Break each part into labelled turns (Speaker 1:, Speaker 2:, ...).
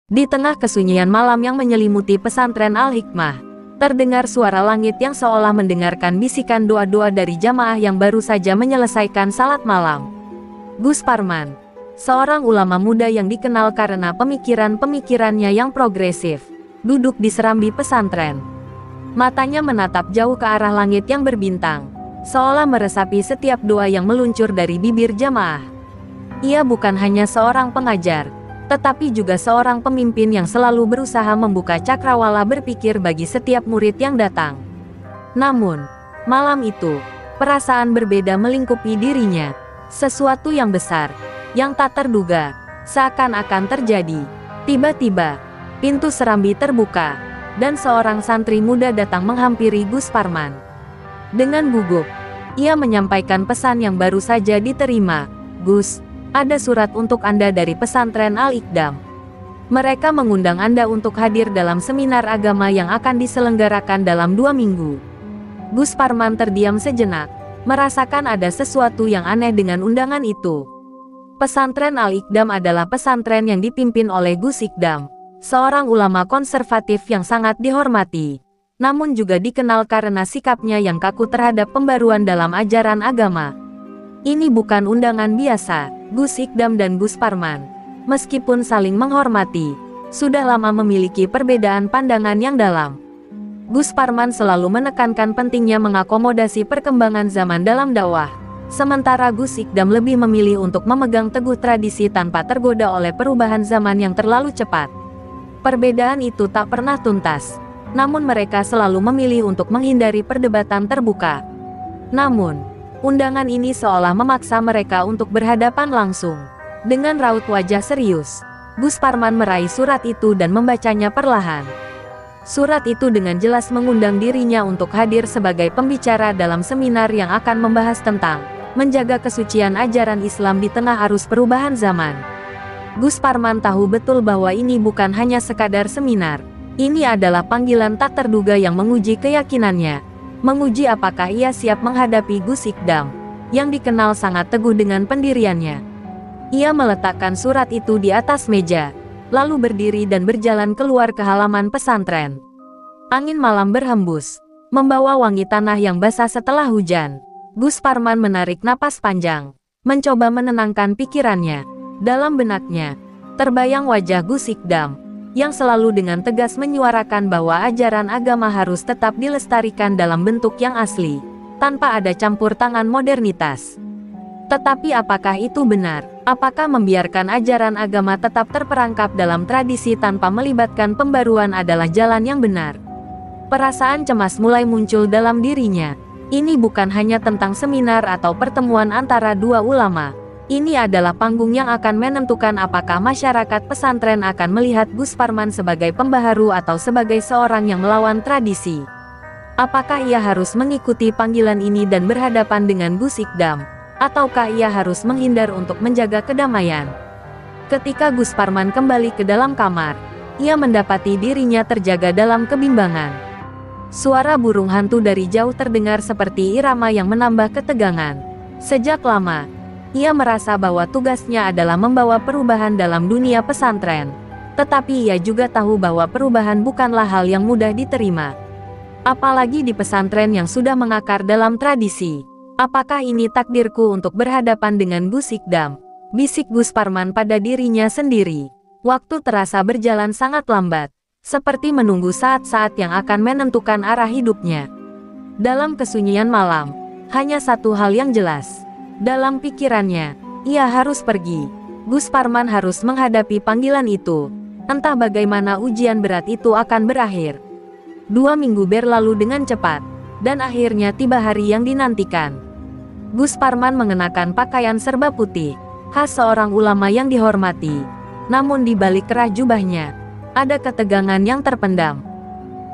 Speaker 1: Di tengah kesunyian malam yang menyelimuti pesantren Al-Hikmah, terdengar suara langit yang seolah mendengarkan bisikan doa-doa dari jamaah yang baru saja menyelesaikan salat malam. Gus Parman, seorang ulama muda yang dikenal karena pemikiran-pemikirannya yang progresif, duduk di serambi pesantren. Matanya menatap jauh ke arah langit yang berbintang, seolah meresapi setiap doa yang meluncur dari bibir jamaah. Ia bukan hanya seorang pengajar, tetapi juga seorang pemimpin yang selalu berusaha membuka cakrawala berpikir bagi setiap murid yang datang. Namun, malam itu, perasaan berbeda melingkupi dirinya. Sesuatu yang besar, yang tak terduga, seakan-akan terjadi. Tiba-tiba, pintu serambi terbuka, dan seorang santri muda datang menghampiri Gus Parman. Dengan gugup, ia menyampaikan pesan yang baru saja diterima. "Gus, ada surat untuk Anda dari pesantren Al-Iqdam. Mereka mengundang Anda untuk hadir dalam seminar agama yang akan diselenggarakan dalam 2 minggu. Gus Parman terdiam sejenak, merasakan ada sesuatu yang aneh dengan undangan itu. Pesantren Al-Iqdam adalah pesantren yang dipimpin oleh Gus Iqdam, seorang ulama konservatif yang sangat dihormati, namun juga dikenal karena sikapnya yang kaku terhadap pembaruan dalam ajaran agama. Ini bukan undangan biasa." Gus Iqdam dan Gus Parman, meskipun saling menghormati, sudah lama memiliki perbedaan pandangan yang dalam. Gus Parman selalu menekankan pentingnya mengakomodasi perkembangan zaman dalam dakwah, sementara Gus Iqdam lebih memilih untuk memegang teguh tradisi tanpa tergoda oleh perubahan zaman yang terlalu cepat. Perbedaan itu tak pernah tuntas, namun mereka selalu memilih untuk menghindari perdebatan terbuka. Namun, undangan ini seolah memaksa mereka untuk berhadapan langsung. Dengan raut wajah serius, Gus Parman meraih surat itu dan membacanya perlahan. Surat itu dengan jelas mengundang dirinya untuk hadir sebagai pembicara dalam seminar yang akan membahas tentang menjaga kesucian ajaran Islam di tengah arus perubahan zaman. Gus Parman tahu betul bahwa ini bukan hanya sekadar seminar. Ini adalah panggilan tak terduga yang menguji keyakinannya. Menguji apakah ia siap menghadapi Gus Iqdam, yang dikenal sangat teguh dengan pendiriannya. Ia meletakkan surat itu di atas meja, lalu berdiri dan berjalan keluar ke halaman pesantren. Angin malam berhembus, membawa wangi tanah yang basah setelah hujan. Gus Parman menarik napas panjang, mencoba menenangkan pikirannya. Dalam benaknya, terbayang wajah Gus Iqdam, yang selalu dengan tegas menyuarakan bahwa ajaran agama harus tetap dilestarikan dalam bentuk yang asli, tanpa ada campur tangan modernitas. Tetapi apakah itu benar? Apakah membiarkan ajaran agama tetap terperangkap dalam tradisi tanpa melibatkan pembaruan adalah jalan yang benar? Perasaan cemas mulai muncul dalam dirinya. Ini bukan hanya tentang seminar atau pertemuan antara dua ulama. Ini adalah panggung yang akan menentukan apakah masyarakat pesantren akan melihat Gus Parman sebagai pembaharu atau sebagai seorang yang melawan tradisi. Apakah ia harus mengikuti panggilan ini dan berhadapan dengan Gus Iqdam, ataukah ia harus menghindar untuk menjaga kedamaian? Ketika Gus Parman kembali ke dalam kamar, ia mendapati dirinya terjaga dalam kebimbangan. Suara burung hantu dari jauh terdengar seperti irama yang menambah ketegangan. Sejak lama, ia merasa bahwa tugasnya adalah membawa perubahan dalam dunia pesantren. Tetapi ia juga tahu bahwa perubahan bukanlah hal yang mudah diterima. Apalagi di pesantren yang sudah mengakar dalam tradisi. Apakah ini takdirku untuk berhadapan dengan Gus Iqdam? Bisik Gus Parman pada dirinya sendiri. Waktu terasa berjalan sangat lambat, seperti menunggu saat-saat yang akan menentukan arah hidupnya. Dalam kesunyian malam, hanya satu hal yang jelas. Dalam pikirannya, ia harus pergi. Gus Parman harus menghadapi panggilan itu. Entah bagaimana ujian berat itu akan berakhir. 2 minggu berlalu dengan cepat, dan akhirnya tiba hari yang dinantikan. Gus Parman mengenakan pakaian serba putih, khas seorang ulama yang dihormati. Namun di balik kerah jubahnya, ada ketegangan yang terpendam.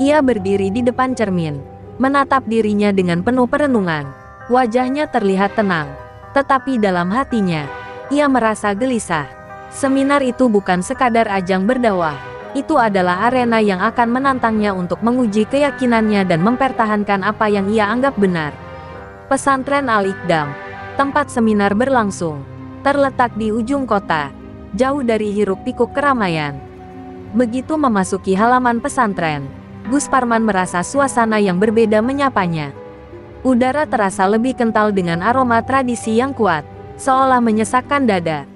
Speaker 1: Ia berdiri di depan cermin, menatap dirinya dengan penuh perenungan. Wajahnya terlihat tenang, tetapi dalam hatinya, ia merasa gelisah. Seminar itu bukan sekadar ajang berdakwah. Itu adalah arena yang akan menantangnya untuk menguji keyakinannya dan mempertahankan apa yang ia anggap benar. Pesantren Al-Iqdam, tempat seminar berlangsung, terletak di ujung kota, jauh dari hiruk-pikuk keramaian. Begitu memasuki halaman pesantren, Gus Parman merasa suasana yang berbeda menyapanya. Udara terasa lebih kental dengan aroma tradisi yang kuat, seolah menyesakkan dada.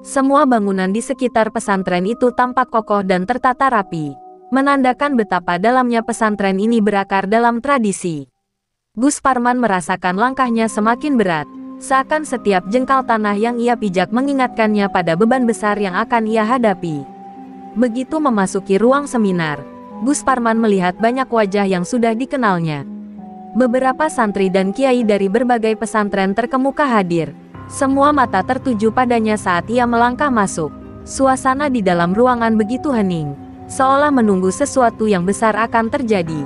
Speaker 1: Semua bangunan di sekitar pesantren itu tampak kokoh dan tertata rapi, menandakan betapa dalamnya pesantren ini berakar dalam tradisi. Gus Parman merasakan langkahnya semakin berat, seakan setiap jengkal tanah yang ia pijak mengingatkannya pada beban besar yang akan ia hadapi. Begitu memasuki ruang seminar, Gus Parman melihat banyak wajah yang sudah dikenalnya. Beberapa santri dan kiai dari berbagai pesantren terkemuka hadir. Semua mata tertuju padanya saat ia melangkah masuk. Suasana di dalam ruangan begitu hening, seolah menunggu sesuatu yang besar akan terjadi.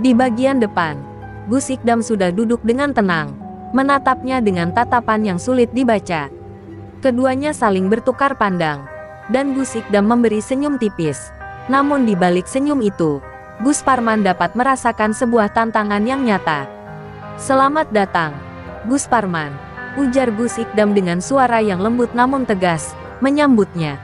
Speaker 1: Di bagian depan, Gus Ikdam sudah duduk dengan tenang, menatapnya dengan tatapan yang sulit dibaca. Keduanya saling bertukar pandang, dan Gus Ikdam memberi senyum tipis. Namun di balik senyum itu, Gus Parman dapat merasakan sebuah tantangan yang nyata. "Selamat datang, Gus Parman," ujar Gus Ikdam dengan suara yang lembut namun tegas, menyambutnya.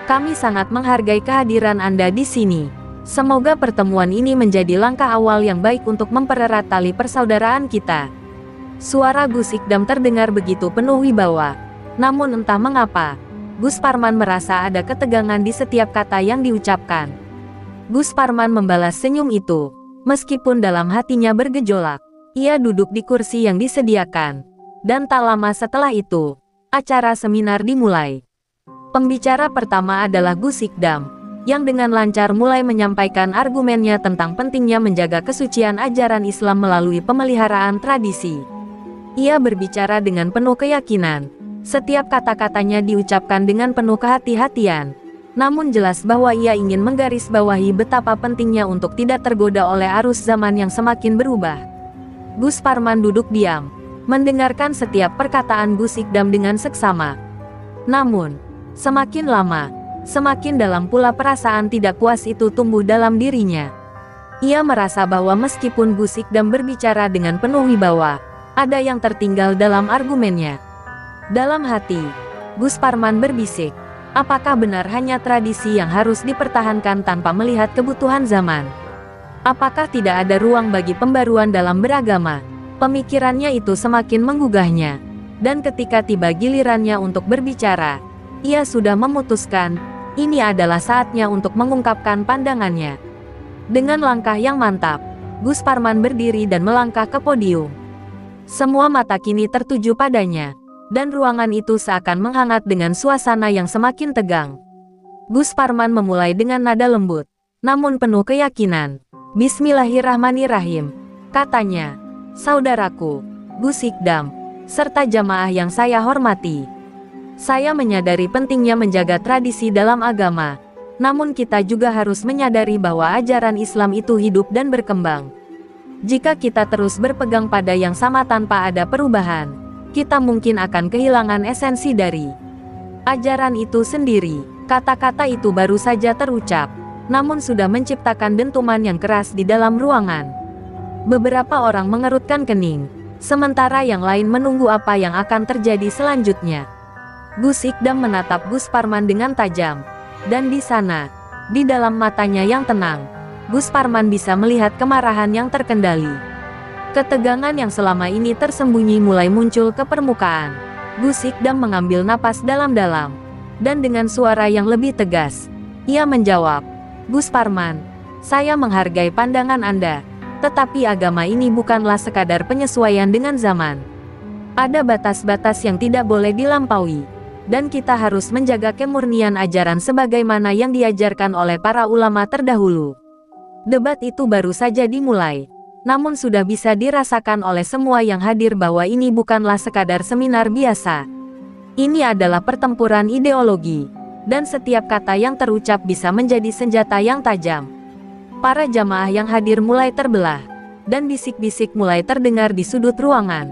Speaker 1: "Kami sangat menghargai kehadiran Anda di sini. Semoga pertemuan ini menjadi langkah awal yang baik untuk mempererat tali persaudaraan kita." Suara Gus Ikdam terdengar begitu penuh wibawa. Namun entah mengapa, Gus Parman merasa ada ketegangan di setiap kata yang diucapkan. Gus Parman membalas senyum itu, meskipun dalam hatinya bergejolak. Ia duduk di kursi yang disediakan, dan tak lama setelah itu, acara seminar dimulai. Pembicara pertama adalah Gus Ikdam, yang dengan lancar mulai menyampaikan argumennya tentang pentingnya menjaga kesucian ajaran Islam melalui pemeliharaan tradisi. Ia berbicara dengan penuh keyakinan. Setiap kata-katanya diucapkan dengan penuh kehati-hatian, namun jelas bahwa ia ingin menggarisbawahi betapa pentingnya untuk tidak tergoda oleh arus zaman yang semakin berubah. Gus Parman duduk diam, mendengarkan setiap perkataan Gus Ikdam dengan seksama. Namun, semakin lama, semakin dalam pula perasaan tidak puas itu tumbuh dalam dirinya. Ia merasa bahwa meskipun Gus Ikdam berbicara dengan penuh wibawa, ada yang tertinggal dalam argumennya. Dalam hati, Gus Parman berbisik, apakah benar hanya tradisi yang harus dipertahankan tanpa melihat kebutuhan zaman? Apakah tidak ada ruang bagi pembaruan dalam beragama? Pemikirannya itu semakin menggugahnya, dan ketika tiba gilirannya untuk berbicara, ia sudah memutuskan, ini adalah saatnya untuk mengungkapkan pandangannya. Dengan langkah yang mantap, Gus Parman berdiri dan melangkah ke podium. Semua mata kini tertuju padanya, dan ruangan itu seakan menghangat dengan suasana yang semakin tegang. Gus Parman memulai dengan nada lembut, namun penuh keyakinan. "Bismillahirrahmanirrahim," katanya. "Saudaraku, Gus Ikdam, serta jamaah yang saya hormati. Saya menyadari pentingnya menjaga tradisi dalam agama, namun kita juga harus menyadari bahwa ajaran Islam itu hidup dan berkembang. Jika kita terus berpegang pada yang sama tanpa ada perubahan, kita mungkin akan kehilangan esensi dari ajaran itu sendiri." Kata-kata itu baru saja terucap, namun sudah menciptakan dentuman yang keras di dalam ruangan. Beberapa orang mengerutkan kening, sementara yang lain menunggu apa yang akan terjadi selanjutnya. Gus Ikdam menatap Gus Parman dengan tajam, dan di sana, di dalam matanya yang tenang, Gus Parman bisa melihat kemarahan yang terkendali. Ketegangan yang selama ini tersembunyi mulai muncul ke permukaan. Gus Ikdam mengambil napas dalam-dalam, dan dengan suara yang lebih tegas, ia menjawab, "Gus Parman, saya menghargai pandangan Anda, tetapi agama ini bukanlah sekadar penyesuaian dengan zaman. Ada batas-batas yang tidak boleh dilampaui, dan kita harus menjaga kemurnian ajaran sebagaimana yang diajarkan oleh para ulama terdahulu." Debat itu baru saja dimulai, namun sudah bisa dirasakan oleh semua yang hadir bahwa ini bukanlah sekadar seminar biasa. Ini adalah pertempuran ideologi, dan setiap kata yang terucap bisa menjadi senjata yang tajam. Para jamaah yang hadir mulai terbelah, dan bisik-bisik mulai terdengar di sudut ruangan.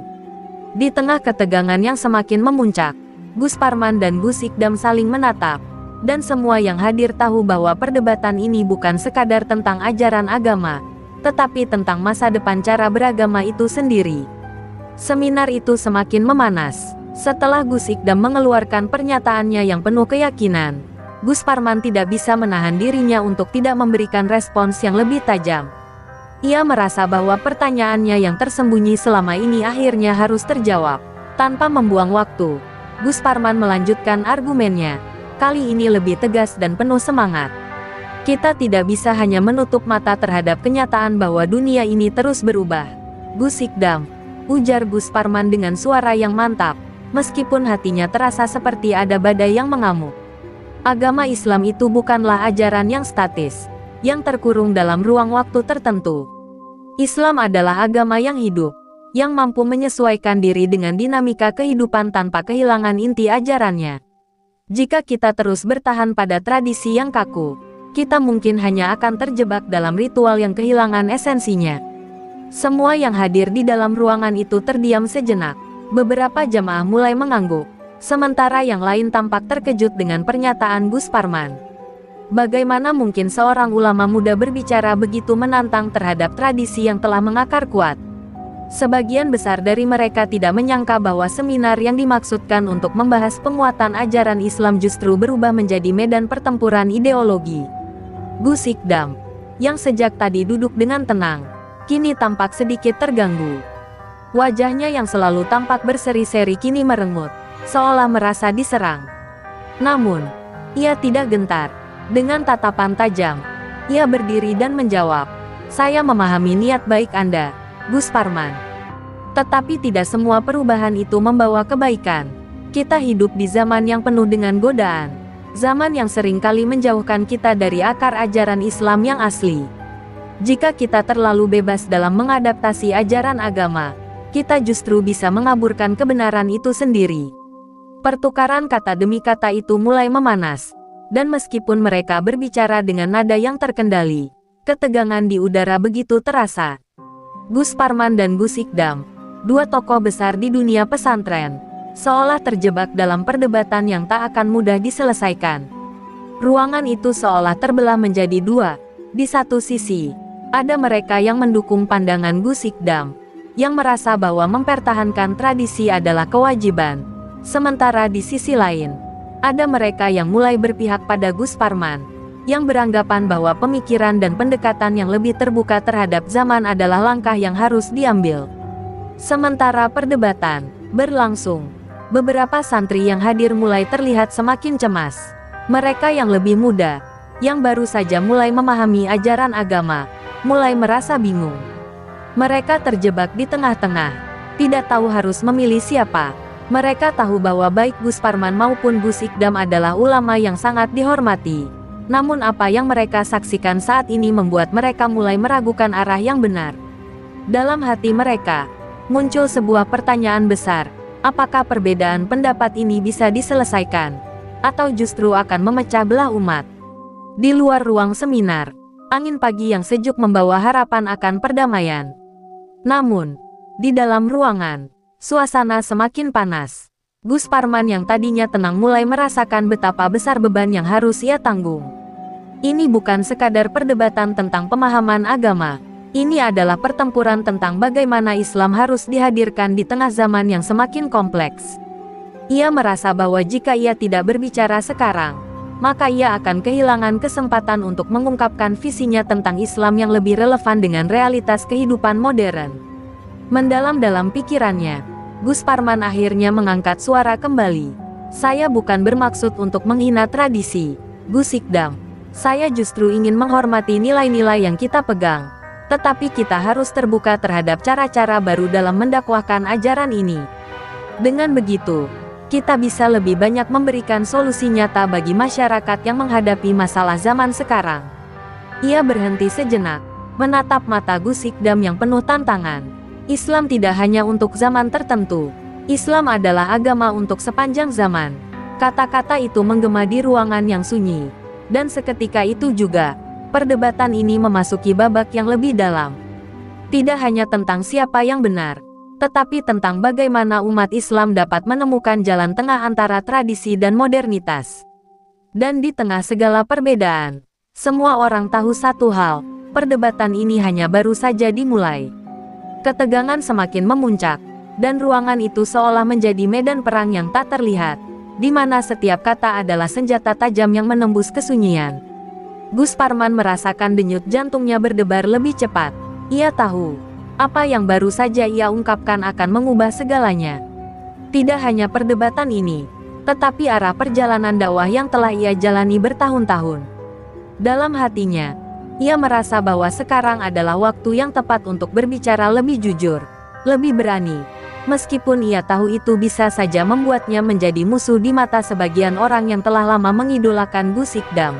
Speaker 1: Di tengah ketegangan yang semakin memuncak, Gus Parman dan Gus Ikdam saling menatap, dan semua yang hadir tahu bahwa perdebatan ini bukan sekadar tentang ajaran agama, tetapi tentang masa depan cara beragama itu sendiri. Seminar itu semakin memanas. Setelah Gus Ikdam mengeluarkan pernyataannya yang penuh keyakinan, Gus Parman tidak bisa menahan dirinya untuk tidak memberikan respons yang lebih tajam. Ia merasa bahwa pertanyaannya yang tersembunyi selama ini akhirnya harus terjawab. Tanpa membuang waktu, Gus Parman melanjutkan argumennya. Kali ini lebih tegas dan penuh semangat. Kita tidak bisa hanya menutup mata terhadap kenyataan bahwa dunia ini terus berubah. Gus Sikdam, ujar Gus Parman dengan suara yang mantap, meskipun hatinya terasa seperti ada badai yang mengamuk. Agama Islam itu bukanlah ajaran yang statis, yang terkurung dalam ruang waktu tertentu. Islam adalah agama yang hidup, yang mampu menyesuaikan diri dengan dinamika kehidupan tanpa kehilangan inti ajarannya. Jika kita terus bertahan pada tradisi yang kaku, kita mungkin hanya akan terjebak dalam ritual yang kehilangan esensinya. Semua yang hadir di dalam ruangan itu terdiam sejenak. Beberapa jamaah mulai mengangguk, sementara yang lain tampak terkejut dengan pernyataan Gus Parman. Bagaimana mungkin seorang ulama muda berbicara begitu menantang terhadap tradisi yang telah mengakar kuat? Sebagian besar dari mereka tidak menyangka bahwa seminar yang dimaksudkan untuk membahas penguatan ajaran Islam justru berubah menjadi medan pertempuran ideologi. Gus Sikdam, yang sejak tadi duduk dengan tenang, kini tampak sedikit terganggu. Wajahnya yang selalu tampak berseri-seri kini merengut, seolah merasa diserang. Namun, ia tidak gentar. Dengan tatapan tajam, ia berdiri dan menjawab, "Saya memahami niat baik Anda, Gus Parman. Tetapi tidak semua perubahan itu membawa kebaikan. Kita hidup di zaman yang penuh dengan godaan. Zaman yang sering kali menjauhkan kita dari akar ajaran Islam yang asli. Jika kita terlalu bebas dalam mengadaptasi ajaran agama, kita justru bisa mengaburkan kebenaran itu sendiri." Pertukaran kata demi kata itu mulai memanas, dan meskipun mereka berbicara dengan nada yang terkendali, ketegangan di udara begitu terasa. Gus Parman dan Gus Sikdam, dua tokoh besar di dunia pesantren, seolah terjebak dalam perdebatan yang tak akan mudah diselesaikan. Ruangan itu seolah terbelah menjadi dua. Di satu sisi, ada mereka yang mendukung pandangan Gus Sikdam, yang merasa bahwa mempertahankan tradisi adalah kewajiban. Sementara di sisi lain, ada mereka yang mulai berpihak pada Gus Parman, yang beranggapan bahwa pemikiran dan pendekatan yang lebih terbuka terhadap zaman adalah langkah yang harus diambil. Sementara perdebatan berlangsung, beberapa santri yang hadir mulai terlihat semakin cemas. Mereka yang lebih muda, yang baru saja mulai memahami ajaran agama, mulai merasa bingung. Mereka terjebak di tengah-tengah, tidak tahu harus memilih siapa. Mereka tahu bahwa baik Gus Parman maupun Gus Sikdam adalah ulama yang sangat dihormati. Namun apa yang mereka saksikan saat ini membuat mereka mulai meragukan arah yang benar. Dalam hati mereka, muncul sebuah pertanyaan besar. Apakah perbedaan pendapat ini bisa diselesaikan? Atau justru akan memecah belah umat? Di luar ruang seminar, angin pagi yang sejuk membawa harapan akan perdamaian. Namun, di dalam ruangan, suasana semakin panas. Gus Parman yang tadinya tenang mulai merasakan betapa besar beban yang harus ia tanggung. Ini bukan sekadar perdebatan tentang pemahaman agama. Ini adalah pertempuran tentang bagaimana Islam harus dihadirkan di tengah zaman yang semakin kompleks. Ia merasa bahwa jika ia tidak berbicara sekarang, maka ia akan kehilangan kesempatan untuk mengungkapkan visinya tentang Islam yang lebih relevan dengan realitas kehidupan modern. Mendalam dalam pikirannya, Gus Parman akhirnya mengangkat suara kembali. "Saya bukan bermaksud untuk menghina tradisi, Gus Sikdam. Saya justru ingin menghormati nilai-nilai yang kita pegang. Tetapi kita harus terbuka terhadap cara-cara baru dalam mendakwahkan ajaran ini. Dengan begitu, kita bisa lebih banyak memberikan solusi nyata bagi masyarakat yang menghadapi masalah zaman sekarang." Ia berhenti sejenak, menatap mata Gus Sikdam yang penuh tantangan. Islam tidak hanya untuk zaman tertentu. Islam adalah agama untuk sepanjang zaman. Kata-kata itu menggema di ruangan yang sunyi. Dan seketika itu juga, perdebatan ini memasuki babak yang lebih dalam. Tidak hanya tentang siapa yang benar, tetapi tentang bagaimana umat Islam dapat menemukan jalan tengah antara tradisi dan modernitas. Dan di tengah segala perbedaan, semua orang tahu satu hal, perdebatan ini hanya baru saja dimulai. Ketegangan semakin memuncak, dan ruangan itu seolah menjadi medan perang yang tak terlihat. di mana setiap kata adalah senjata tajam yang menembus kesunyian. Gus Parman merasakan denyut jantungnya berdebar lebih cepat. Ia tahu, apa yang baru saja ia ungkapkan akan mengubah segalanya. Tidak hanya perdebatan ini, tetapi arah perjalanan dakwah yang telah ia jalani bertahun-tahun. Dalam hatinya, ia merasa bahwa sekarang adalah waktu yang tepat untuk berbicara lebih jujur, lebih berani. Meskipun ia tahu itu bisa saja membuatnya menjadi musuh di mata sebagian orang yang telah lama mengidolakan Gus Ikdam.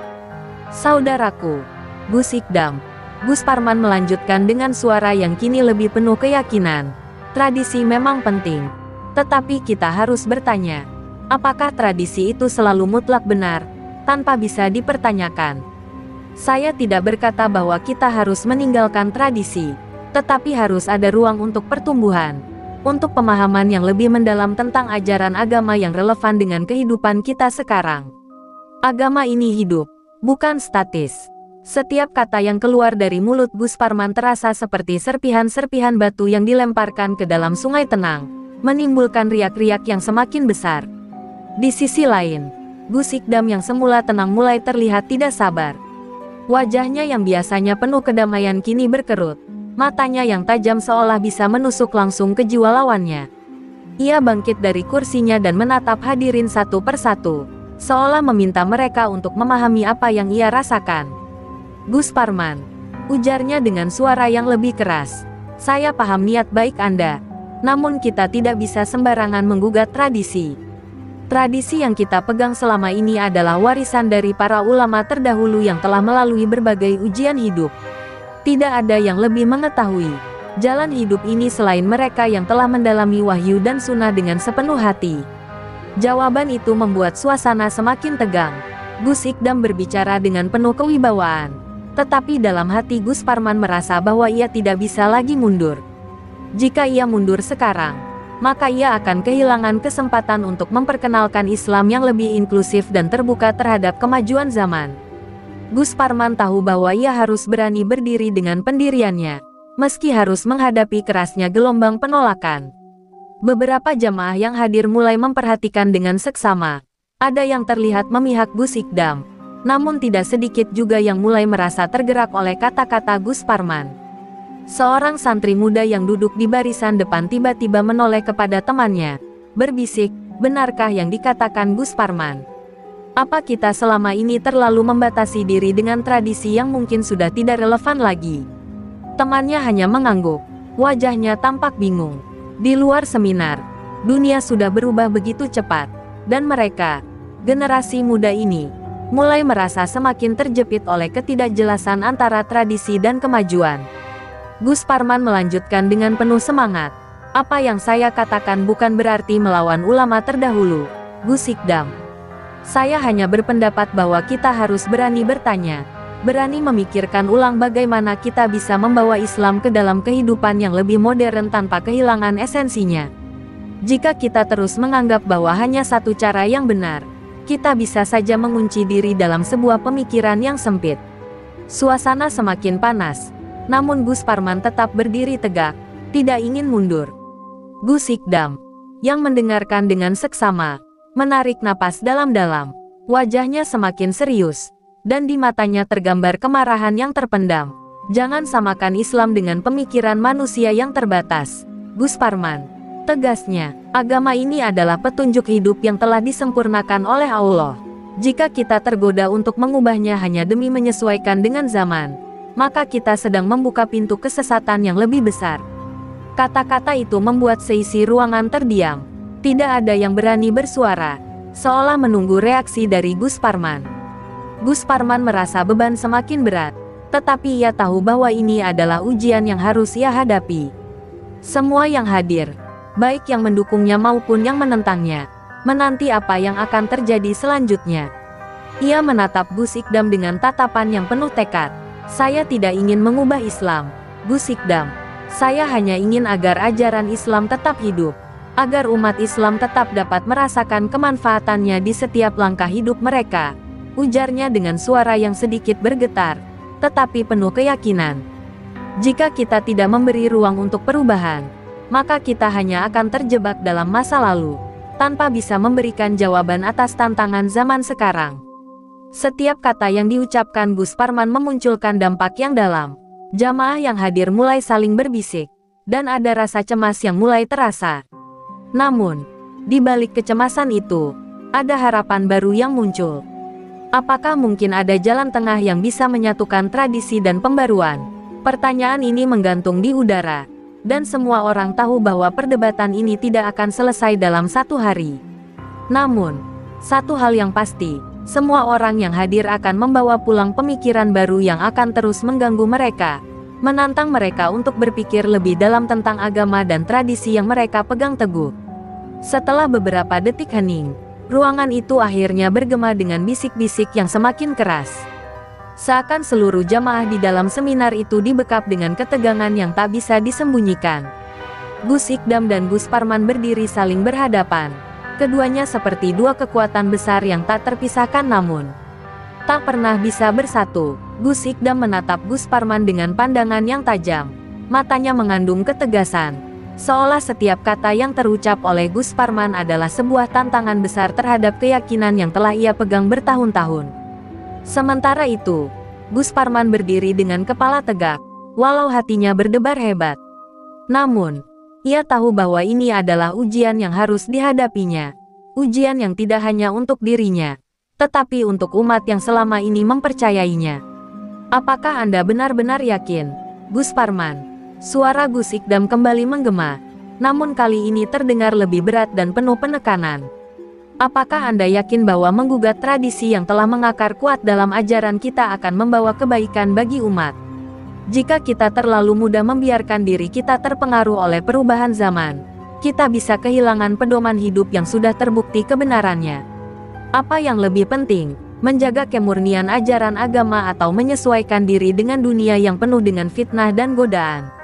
Speaker 1: Saudaraku, Gus Ikdam, Gus Parman melanjutkan dengan suara yang kini lebih penuh keyakinan. Tradisi memang penting, tetapi kita harus bertanya, apakah tradisi itu selalu mutlak benar, tanpa bisa dipertanyakan? Saya tidak berkata bahwa kita harus meninggalkan tradisi, tetapi harus ada ruang untuk pertumbuhan, untuk pemahaman yang lebih mendalam tentang ajaran agama yang relevan dengan kehidupan kita sekarang. Agama ini hidup, bukan statis. Setiap kata yang keluar dari mulut Gus Parman terasa seperti serpihan-serpihan batu yang dilemparkan ke dalam sungai tenang, menimbulkan riak-riak yang semakin besar. Di sisi lain, Gus Ikdam yang semula tenang mulai terlihat tidak sabar. Wajahnya yang biasanya penuh kedamaian kini berkerut, matanya yang tajam seolah bisa menusuk langsung ke jiwa lawannya. Ia bangkit dari kursinya dan menatap hadirin satu persatu, seolah meminta mereka untuk memahami apa yang ia rasakan. Gus Parman, ujarnya dengan suara yang lebih keras, saya paham niat baik Anda, namun kita tidak bisa sembarangan menggugat tradisi. Tradisi yang kita pegang selama ini adalah warisan dari para ulama terdahulu yang telah melalui berbagai ujian hidup. Tidak ada yang lebih mengetahui jalan hidup ini selain mereka yang telah mendalami wahyu dan sunnah dengan sepenuh hati. Jawaban itu membuat suasana semakin tegang. Gus Ikdam berbicara dengan penuh kewibawaan, tetapi dalam hati Gus Parman merasa bahwa ia tidak bisa lagi mundur. Jika ia mundur sekarang, maka ia akan kehilangan kesempatan untuk memperkenalkan Islam yang lebih inklusif dan terbuka terhadap kemajuan zaman. Gus Parman tahu bahwa ia harus berani berdiri dengan pendiriannya, meski harus menghadapi kerasnya gelombang penolakan. Beberapa jamaah yang hadir mulai memperhatikan dengan seksama. Ada yang terlihat memihak Gus Ikdam, namun tidak sedikit juga yang mulai merasa tergerak oleh kata-kata Gus Parman. Seorang santri muda yang duduk di barisan depan tiba-tiba menoleh kepada temannya, berbisik, benarkah yang dikatakan Gus Parman? Apa kita selama ini terlalu membatasi diri dengan tradisi yang mungkin sudah tidak relevan lagi? Temannya hanya mengangguk, wajahnya tampak bingung. Di luar seminar, dunia sudah berubah begitu cepat, dan mereka, generasi muda ini, mulai merasa semakin terjepit oleh ketidakjelasan antara tradisi dan kemajuan. Gus Parman melanjutkan dengan penuh semangat, apa yang saya katakan bukan berarti melawan ulama terdahulu, Gus Ikdam. Saya hanya berpendapat bahwa kita harus berani bertanya, berani memikirkan ulang bagaimana kita bisa membawa Islam ke dalam kehidupan yang lebih modern tanpa kehilangan esensinya. Jika kita terus menganggap bahwa hanya satu cara yang benar, kita bisa saja mengunci diri dalam sebuah pemikiran yang sempit. Suasana semakin panas, namun Gus Parman tetap berdiri tegak, tidak ingin mundur. Gus Ikdam, yang mendengarkan dengan seksama, menarik napas dalam-dalam. Wajahnya semakin serius, dan di matanya tergambar kemarahan yang terpendam. Jangan samakan Islam dengan pemikiran manusia yang terbatas, Gus Parman. Tegasnya, agama ini adalah petunjuk hidup yang telah disempurnakan oleh Allah. Jika kita tergoda untuk mengubahnya hanya demi menyesuaikan dengan zaman, maka kita sedang membuka pintu kesesatan yang lebih besar. Kata-kata itu membuat seisi ruangan terdiam. Tidak ada yang berani bersuara, seolah menunggu reaksi dari Gus Parman. Gus Parman merasa beban semakin berat, tetapi ia tahu bahwa ini adalah ujian yang harus ia hadapi. Semua yang hadir, baik yang mendukungnya maupun yang menentangnya, menanti apa yang akan terjadi selanjutnya. Ia menatap Gus Ikdam dengan tatapan yang penuh tekad. Saya tidak ingin mengubah Islam, Gus Ikdam. Saya hanya ingin agar ajaran Islam tetap hidup, agar umat Islam tetap dapat merasakan kemanfaatannya di setiap langkah hidup mereka, ujarnya dengan suara yang sedikit bergetar, tetapi penuh keyakinan. Jika kita tidak memberi ruang untuk perubahan, maka kita hanya akan terjebak dalam masa lalu, tanpa bisa memberikan jawaban atas tantangan zaman sekarang. Setiap kata yang diucapkan Gus Parman memunculkan dampak yang dalam. Jamaah yang hadir mulai saling berbisik, dan ada rasa cemas yang mulai terasa. Namun, di balik kecemasan itu, ada harapan baru yang muncul. Apakah mungkin ada jalan tengah yang bisa menyatukan tradisi dan pembaruan? Pertanyaan ini menggantung di udara, dan semua orang tahu bahwa perdebatan ini tidak akan selesai dalam satu hari. Namun, satu hal yang pasti, semua orang yang hadir akan membawa pulang pemikiran baru yang akan terus mengganggu mereka, menantang mereka untuk berpikir lebih dalam tentang agama dan tradisi yang mereka pegang teguh. Setelah beberapa detik hening, ruangan itu akhirnya bergema dengan bisik-bisik yang semakin keras. Seakan seluruh jamaah di dalam seminar itu dibekap dengan ketegangan yang tak bisa disembunyikan. Gus Ikdam dan Gus Parman berdiri saling berhadapan. Keduanya seperti dua kekuatan besar yang tak terpisahkan namun tak pernah bisa bersatu. Gus Ikdam menatap Gus Parman dengan pandangan yang tajam. Matanya mengandung ketegasan, seolah setiap kata yang terucap oleh Gus Parman adalah sebuah tantangan besar terhadap keyakinan yang telah ia pegang bertahun-tahun. Sementara itu, Gus Parman berdiri dengan kepala tegak, walau hatinya berdebar hebat. Namun, ia tahu bahwa ini adalah ujian yang harus dihadapinya. Ujian yang tidak hanya untuk dirinya, tetapi untuk umat yang selama ini mempercayainya. Apakah Anda benar-benar yakin, Gus Parman? Suara Gus Ikdam kembali menggema, namun kali ini terdengar lebih berat dan penuh penekanan. Apakah Anda yakin bahwa menggugat tradisi yang telah mengakar kuat dalam ajaran kita akan membawa kebaikan bagi umat? Jika kita terlalu mudah membiarkan diri kita terpengaruh oleh perubahan zaman, kita bisa kehilangan pedoman hidup yang sudah terbukti kebenarannya. Apa yang lebih penting, menjaga kemurnian ajaran agama atau menyesuaikan diri dengan dunia yang penuh dengan fitnah dan godaan?